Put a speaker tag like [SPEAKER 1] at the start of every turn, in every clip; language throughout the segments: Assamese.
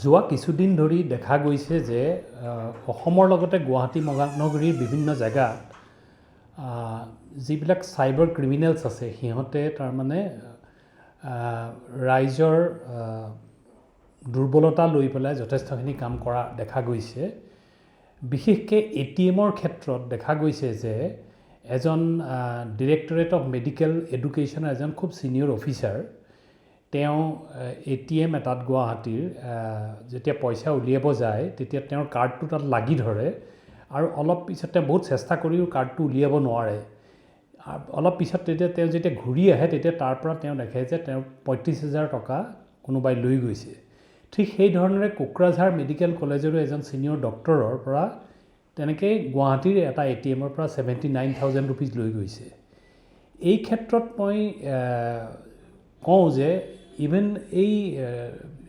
[SPEAKER 1] যোৱা কিছুদিন ধৰি দেখা গৈছে যে অসমৰ লগতে গুৱাহাটী মহানগৰীৰ বিভিন্ন জেগাত যিবিলাক চাইবাৰ ক্ৰিমিনেলছ আছে সিহঁতে তাৰমানে ৰাইজৰ দুৰ্বলতা লৈ পেলাই যথেষ্টখিনি কাম কৰা দেখা গৈছে। বিশেষকৈ ATMৰ ক্ষেত্ৰত দেখা গৈছে যে এজন ডিৰেক্টৰেট অফ মেডিকেল এডুকেশ্যনৰ এজন খুব ছিনিয়ৰ অফিচাৰ তেওঁ ATM এটাত গুৱাহাটীৰ যেতিয়া পইচা উলিয়াব যায় তেতিয়া তেওঁৰ কাৰ্ডটো তাত লাগি ধৰে আৰু অলপ পিছতে বহুত চেষ্টা কৰিও কাৰ্ডটো উলিয়াব নোৱাৰে। অলপ পিছত তেতিয়া তেওঁ যেতিয়া ঘূৰি আহে তেতিয়া তাৰ পৰা তেওঁ দেখে যে তেওঁ 35,000 টকা কোনোবাই লৈ গৈছে। ঠিক সেই ধৰণেৰে কোকৰাঝাৰ মেডিকেল কলেজৰো এজন ছিনিয়ৰ ডক্টৰৰ পৰা তেনেকৈ গুৱাহাটীৰ এটা ATMৰ পৰা 79,000 ৰুপিজ লৈ গৈছে। এই ক্ষেত্ৰত মই কওঁ যে ইভেন এই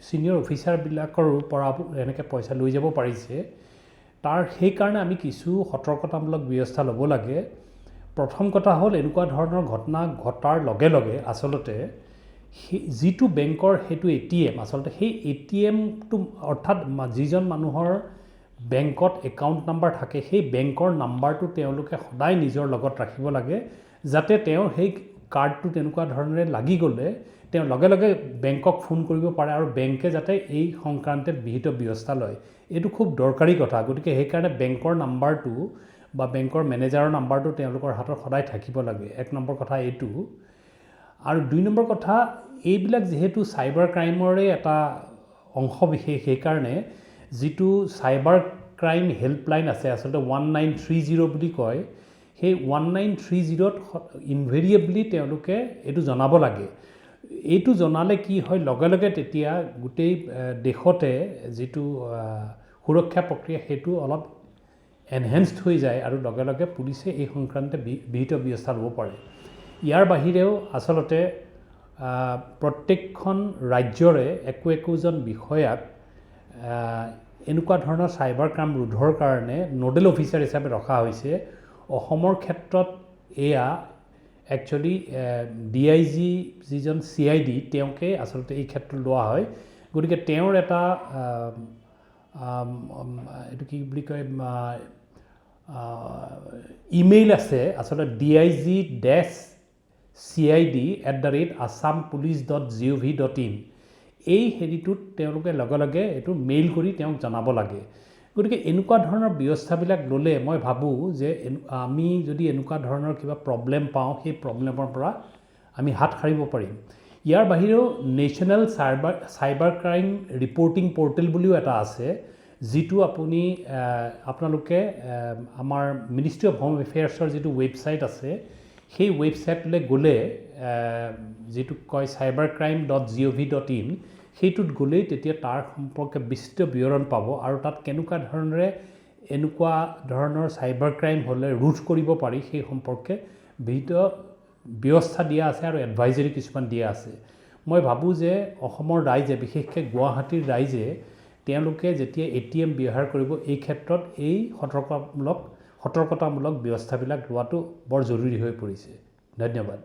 [SPEAKER 1] ছিনিয়ৰ অফিচাৰবিলাকৰ পৰা এনেকৈ পইচা লৈ যাব পাৰিছে, সেইকাৰণে আমি কিছু সতৰ্কতামূলক ব্যৱস্থা ল'ব লাগে। প্ৰথম কথা হ'ল এনেকুৱা ধৰণৰ ঘটনা ঘটাৰ লগে লগে আচলতে যিটো বেংকৰ সেইটো ATM আচলতে সেই ATMটো অৰ্থাৎ যিজন মানুহৰ বেংকত একাউণ্ট নাম্বাৰ থাকে সেই বেংকৰ নাম্বাৰটো তেওঁলোকে সদায় নিজৰ লগত ৰাখিব লাগে, যাতে তেওঁ সেই কাৰ্ডটো তেনেকুৱা ধৰণেৰে লাগি গ'লে তেওঁ লগে লগে বেংকক ফোন কৰিব পাৰে আৰু বেংকে যাতে এই সংক্ৰান্তে বিহিত ব্যৱস্থা লয়। এইটো খুব দৰকাৰী কথা। গতিকে সেইকাৰণে বেংকৰ নাম্বাৰটো বা বেংকৰ মেনেজাৰৰ নাম্বাৰটো তেওঁলোকৰ হাতত সদায় থাকিব লাগে। 1 নম্বৰ কথা এইটো। আৰু 2 নম্বৰ কথা, এইবিলাক যিহেতু চাইবাৰ ক্ৰাইমৰে এটা অংশ বিশেষ, সেইকাৰণে যিটো চাইবাৰ ক্ৰাইম হেল্পলাইন আছে আচলতে 1930 বুলি কয়, সেই 1930ত ইনভেৰিয়েবলি তেওঁলোকে এইটো জনাব লাগে। এইটো জনালে কি হয়, লগে লগে তেতিয়া গোটেই দেশতে যিটো সুৰক্ষা প্ৰক্ৰিয়া সেইটো অলপ এনহেন্সড হৈ যায় আৰু লগে লগে পুলিচে এই সংক্ৰান্তে বিহিত ব্যৱস্থা ল'ব পাৰে। ইয়াৰ বাহিৰেও আচলতে প্ৰত্যেকখন ৰাজ্যৰে একোজন বিষয়াক এনেকুৱা ধৰণৰ চাইবাৰ ক্ৰাইম ৰোধৰ কাৰণে নোডেল অফিচাৰ হিচাপে ৰখা হৈছে। অসমৰ ক্ষেত্ৰত এয়া একচুৱেলি DIG যিজন CID তেওঁকে আচলতে এই ক্ষেত্ৰত লোৱা হয়। গতিকে তেওঁৰ এটা এইটো কি বুলি কয় ইমেইল আছে আচলতে dig-cid@assampolice.gov.in এই হেৰিটোত তেওঁলোকে লগে লগে এইটো মেইল কৰি তেওঁক জনাব লাগে। গতিকে এনেকুৱা ধৰণৰ ব্যৱস্থাবিলাক ল'লে মই ভাবোঁ যে আমি যদি এনেকুৱা ধৰণৰ কিবা প্ৰব্লেম পাওঁ সেই প্ৰব্লেমৰ পৰা আমি হাত সাৰিব পাৰিম। ইয়াৰ বাহিৰেও national cyber crime reporting portal বুলিও এটা আছে, যিটো আপোনালোকে আমাৰ মিনিষ্ট্ৰী অফ হোম এফেয়াৰ্ছৰ যিটো ৱেবছাইট আছে সেই ৱেবছাইটলৈ গ'লে যিটো কয় cybercrime.gov.in সেইটোত গ'লেই তেতিয়া তাৰ সম্পৰ্কে বিস্তৃত বিৱৰণ পাব আৰু তাত কেনেকুৱা ধৰণেৰে এনেকুৱা ধৰণৰ চাইবাৰ ক্ৰাইম হ'লে ৰোধ কৰিব পাৰি সেই সম্পৰ্কে বিহিত ব্যৱস্থা দিয়া আছে আৰু এডভাইজৰী কিছুমান দিয়া আছে। মই ভাবোঁ যে অসমৰ ৰাইজে বিশেষকৈ গুৱাহাটীৰ ৰাইজে তেওঁলোকে যেতিয়া ATM ব্যৱহাৰ কৰিব এই ক্ষেত্ৰত এই সতৰ্কতামূলক ব্যৱস্থাবিলাক লোৱাটো বৰ জৰুৰী হৈ পৰিছে। ধন্যবাদ।